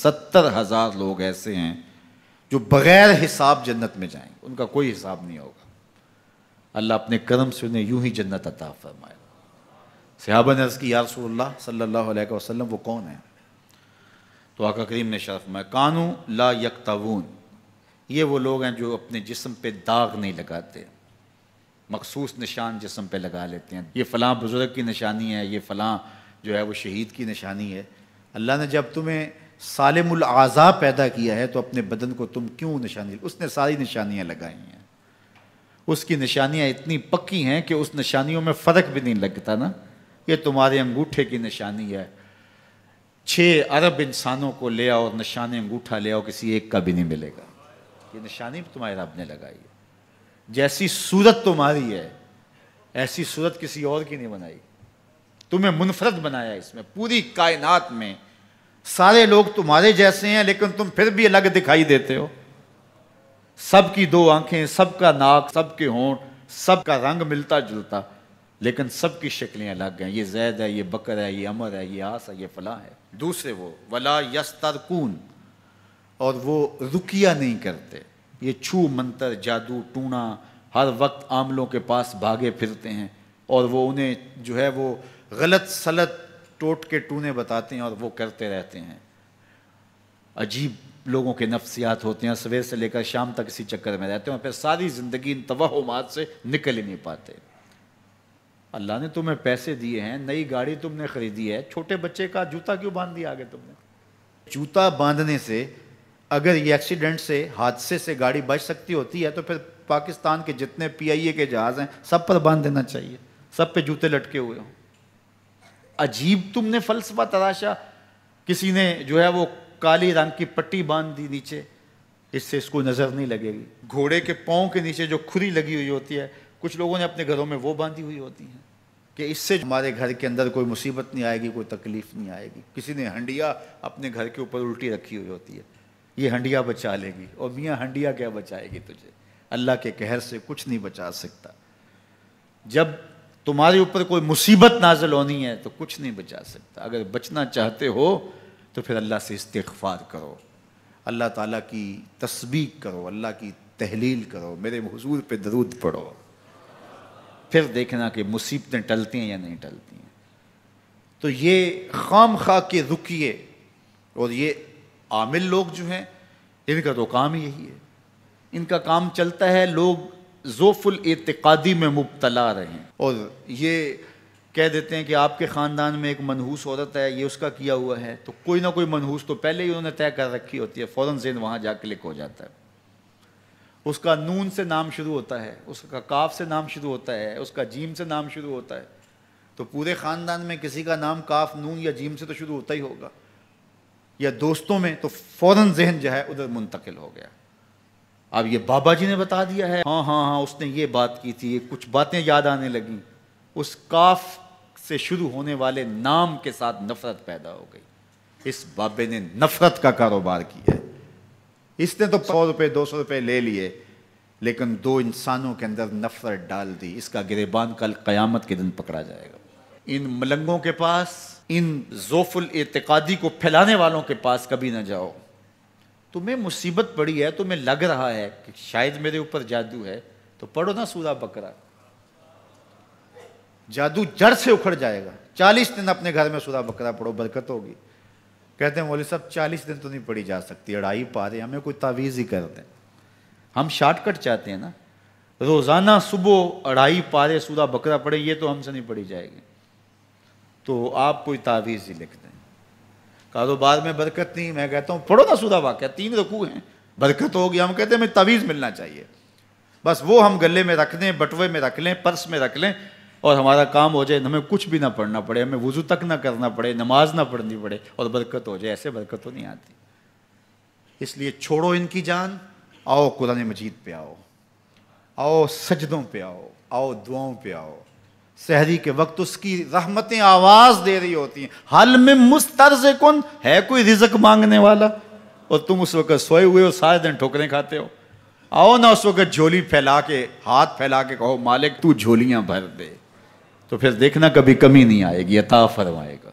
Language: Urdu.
70,000 لوگ ایسے ہیں جو بغیر حساب جنت میں جائیں گے، ان کا کوئی حساب نہیں ہوگا۔ اللہ اپنے کرم سے انہیں یوں ہی جنت عطا فرمائے۔ صحابہ نے عرض کی یا رسول اللہ صلی اللہ علیہ وسلم وہ کون ہیں؟ تو آقا کریم نے شرف میں کانو لا یکتوون، یہ وہ لوگ ہیں جو اپنے جسم پہ داغ نہیں لگاتے، مخصوص نشان جسم پہ لگا لیتے ہیں، یہ فلاں بزرگ کی نشانی ہے، یہ فلاں جو ہے وہ شہید کی نشانی ہے۔ اللہ نے جب تمہیں سالم الاعضاء پیدا کیا ہے تو اپنے بدن کو تم کیوں نشانی، اس نے ساری نشانیاں لگائی ہیں، اس کی نشانیاں اتنی پکی ہیں کہ اس نشانیوں میں فرق بھی نہیں لگتا نا۔ یہ تمہارے انگوٹھے کی نشانی ہے، 6 ارب انسانوں کو لے آؤ اور نشان انگوٹھا لے آؤ، کسی ایک کا بھی نہیں ملے گا۔ یہ نشانی تمہارے رب نے لگائی ہے۔ جیسی صورت تمہاری ہے ایسی صورت کسی اور کی نہیں بنائی، تمہیں منفرد بنایا اس میں۔ پوری کائنات میں سارے لوگ تمہارے جیسے ہیں لیکن تم پھر بھی الگ دکھائی دیتے ہو۔ سب کی 2 آنکھیں، سب کا ناک، سب کے ہونٹ، سب کا رنگ ملتا جلتا، لیکن سب کی شکلیں الگ ہیں۔ یہ زید ہے، یہ بکر ہے، یہ عمر ہے، یہ آس ہے، یہ فلاں ہے۔ دوسرے وہ ولا یسترقون، اور وہ رقیہ نہیں کرتے، یہ چھو منتر جادو ٹونا ہر وقت عاملوں کے پاس بھاگے پھرتے ہیں، اور وہ انہیں جو ہے وہ غلط سلط ٹوٹ کے ٹونے بتاتے ہیں اور وہ کرتے رہتے ہیں۔ عجیب لوگوں کے نفسیات ہوتے ہیں، صبح سے لے کر شام تک اسی چکر میں رہتے ہیں اور پھر ساری زندگی ان توہمات سے نکل ہی نہیں پاتے۔ اللہ نے تمہیں پیسے دیے ہیں، نئی گاڑی تم نے خریدی ہے، چھوٹے بچے کا جوتا کیوں باندھ دیا آگے تم نے؟ جوتا باندھنے سے اگر یہ ایکسیڈنٹ سے، حادثے سے گاڑی بچ سکتی ہوتی ہے تو پھر پاکستان کے جتنے PIA کے جہاز ہیں سب پر باندھ دینا چاہیے، سب پہ جوتے لٹکے ہوئے ہوں۔ عجیب تم نے فلسفہ تراشا، کسی نے جو ہے وہ کالی رنگ کی پٹی باندھ دی نیچے، اس سے اس کو نظر نہیں لگے گی۔ گھوڑے کے پاؤں کے نیچے جو کھری لگی ہوئی ہوتی ہے، کچھ لوگوں نے اپنے گھروں میں وہ باندھی ہوئی ہوتی ہیں کہ اس سے ہمارے گھر کے اندر کوئی مصیبت نہیں آئے گی، کوئی تکلیف نہیں آئے گی۔ کسی نے ہنڈیا اپنے گھر کے اوپر الٹی رکھی ہوئی ہوتی ہے، یہ ہنڈیا بچا لے گی، اور میاں ہنڈیا کیا بچائے گی تجھے؟ اللہ کے قہر سے کچھ نہیں بچا سکتا۔ جب تمہارے اوپر کوئی مصیبت نازل ہونی ہے تو کچھ نہیں بچا سکتا۔ اگر بچنا چاہتے ہو تو پھر اللہ سے استغفار کرو، اللہ تعالیٰ کی تسبیح کرو، اللہ کی تحلیل کرو، میرے حضور پہ درود پڑھو، پھر دیکھنا کہ مصیبتیں ٹلتی ہیں یا نہیں ٹلتی ہیں۔ تو یہ خام خواہ کے رقیے اور یہ عامل لوگ جو ہیں ان کا تو کام ہی یہی ہے، ان کا کام چلتا ہے لوگ ذوف الاعتقادی میں مبتلا رہیں، اور یہ کہہ دیتے ہیں کہ آپ کے خاندان میں ایک منحوس عورت ہے، یہ اس کا کیا ہوا ہے، تو کوئی نہ کوئی منحوس تو پہلے ہی انہوں نے طے کر رکھی ہوتی ہے، فوراً ذہن وہاں جا کلک ہو جاتا ہے۔ اس کا نون سے نام شروع ہوتا ہے، اس کا کاف سے نام شروع ہوتا ہے، اس کا جیم سے نام شروع ہوتا ہے، تو پورے خاندان میں کسی کا نام کاف نون یا جیم سے تو شروع ہوتا ہی ہوگا، یا دوستوں میں، تو فوراً ذہن جو ہے ادھر منتقل ہو گیا۔ اب یہ بابا جی نے بتا دیا ہے، ہاں ہاں ہاں اس نے یہ بات کی تھی، کچھ باتیں یاد آنے لگیں، اس کاف سے شروع ہونے والے نام کے ساتھ نفرت پیدا ہو گئی۔ اس بابے نے نفرت کا کاروبار کیا ہے، اس نے تو 100 روپے 200 روپے لے لیے، لیکن 2 انسانوں کے اندر نفرت ڈال دی۔ اس کا گریبان کل قیامت کے دن پکڑا جائے گا۔ ان ملنگوں کے پاس، ان ذوف الاعتقادی کو پھیلانے والوں کے پاس کبھی نہ جاؤ۔ تمہیں مصیبت پڑی ہے، تمہیں لگ رہا ہے کہ شاید میرے اوپر جادو ہے، تو پڑھو نا سورہ بقرہ، جادو جڑ سے اکھڑ جائے گا۔ 40 دن اپنے گھر میں سورہ بقرہ پڑھو، برکت ہوگی۔ کہتے ہیں مولوی صاحب 40 دن تو نہیں پڑھی جا سکتی، 2.5 پارے، ہمیں کوئی تعویذ ہی کر دیں۔ ہم شارٹ کٹ چاہتے ہیں نا، روزانہ صبح 2.5 پارے سورہ بقرہ پڑھیں، یہ تو ہم سے نہیں پڑھی جائے گی، تو آپ کوئی تعویذ ہی لکھ دیں۔ کاروبار میں برکت نہیں، میں کہتا ہوں پڑھو نا سورہ واقعہ، 3 رکوع ہیں، برکت ہوگی۔ ہم کہتے ہیں ہمیں تعویذ ملنا چاہیے، بس وہ ہم گلے میں رکھ دیں، بٹوے میں رکھ لیں، پرس میں رکھ لیں، اور ہمارا کام ہو جائے، ہمیں کچھ بھی نہ پڑھنا پڑے، ہمیں وضو تک نہ کرنا پڑے، نماز نہ پڑھنی پڑے، اور برکت ہو جائے۔ ایسے برکت تو نہیں آتی۔ اس لیے چھوڑو ان کی جان، آؤ قرآن مجید پہ آؤ، آؤ سجدوں پہ آؤ، آؤ دعاؤں پہ آؤ۔ سحری کے وقت اس کی رحمتیں آواز دے رہی ہوتی ہیں، حل میں مسترزقن، ہے کوئی رزق مانگنے والا، اور تم اس وقت سوئے ہوئے ہو، سارے دن ٹھوکریں کھاتے ہو۔ آؤ نا اس وقت جھولی پھیلا کے، ہاتھ پھیلا کے کہو مالک تو جھولیاں بھر دے، تو پھر دیکھنا کبھی کمی نہیں آئے گی، عطا فرمائے گا۔